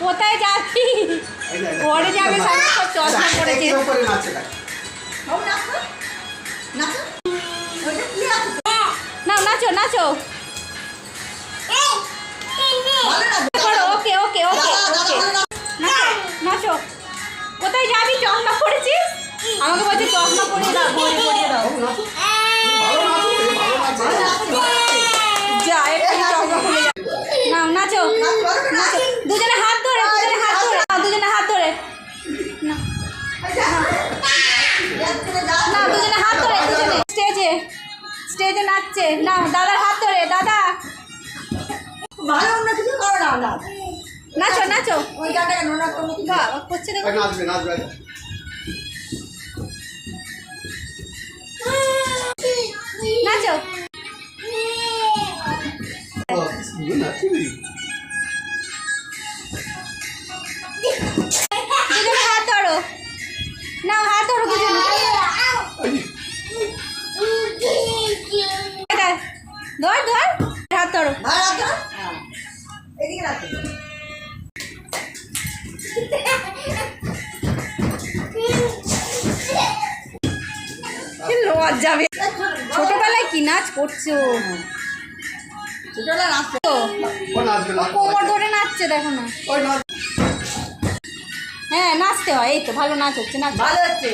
কোথায় যাবি? ঘরে যাবে সামনে সব চশমা পড়েছে। নাও নাচো নাচো। ওকে ওকে ওকে ওকে নাচো। কোথায় যাবি? চশমা পড়েছিস? আমাকে বলছে চশমা পরিয়ে দাও, ঘরে পরিয়ে দাও। যা একটু চশমা খুলে যাবে। নাও নাচো নাচো। দুজনে হাত ধরে, দুজনে হাত ধরে, দুজনে হাত ধরে না না, দুজনে হাত ধরে, দুজনে স্টেজে স্টেজে নাচছে। না দাদার হাত ধরে, দাদা ভালো অন্য কিছু করো না। নাচো নাচো। ওই গানটাকে নোনা করবো করছে দেখো। নাচবে নাচবে। নাচো। দুজনে হাত ধরো। নাও হাত ধরো দুজনে। ধর ধর হাত ধরো। এদিকে রাখো। যাবে। ছোটবেলায় কি নাচ করছো? ছোটবেলা নাচতো। কোমর ধরে নাচছে দেখো না। হ্যাঁ নাচতে হয়। এই তো ভালো নাচ হচ্ছে, নাচ ভালো হচ্ছে।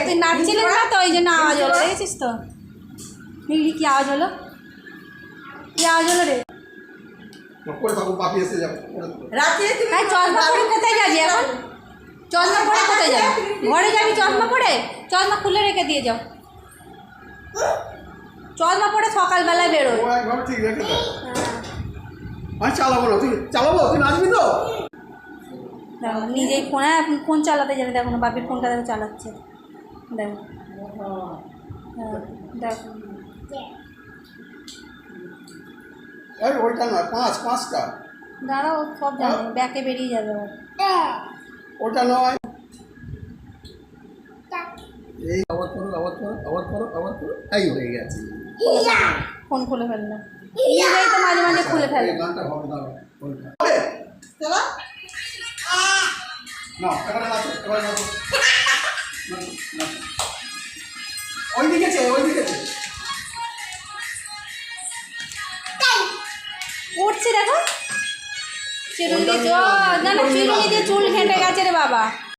তুই নাচছিলিস না তো, ওই জন্য আওয়াজ হলো, দেখেছিস তো? দেখলি কি আওয়াজ হলো? কি আওয়াজ হলো রে? চশমা পরে কোথায় যাবি এখন? চশমা পরে কোথায় যাবি? ঘরে যাবি চশমা পরে? চশমা খুলে রেখে দিয়ে যাও। চশমা পরে সকালবেলায় বেরোয়। ঠিক রেখে দাও। আমি চালাবো না, তুই চালাবো, তুই নাচবি তো? দেখো নিজেই ফোন, হ্যাঁ ফোন চালাতে যাবে। দেখো না বাপির ফোনটা দেখো চালাচ্ছে। দেখো হ্যাঁ দেখো। ওইটা নয়, পাঁচটা। দাঁড়াও সব জানো, ব্যাকে বেরিয়ে যাবে। ওটা নয়। এই আবার করো, আবার করো, আবার করো, আবার করো। এই হয়ে গেছে। ফোন খুলে ফেললো। নিজেই তো মাঝে মাঝে খুলে ফেলে। গানটা হবে দাও। চলো। না, এবারে নাচো, এবারে নাচো। ওই দিকে উঠছে দেখো। চিরুনি দিয়ে, না না চিরুনি দিয়ে চুল ঘেঁটে গেছে রে বাবা।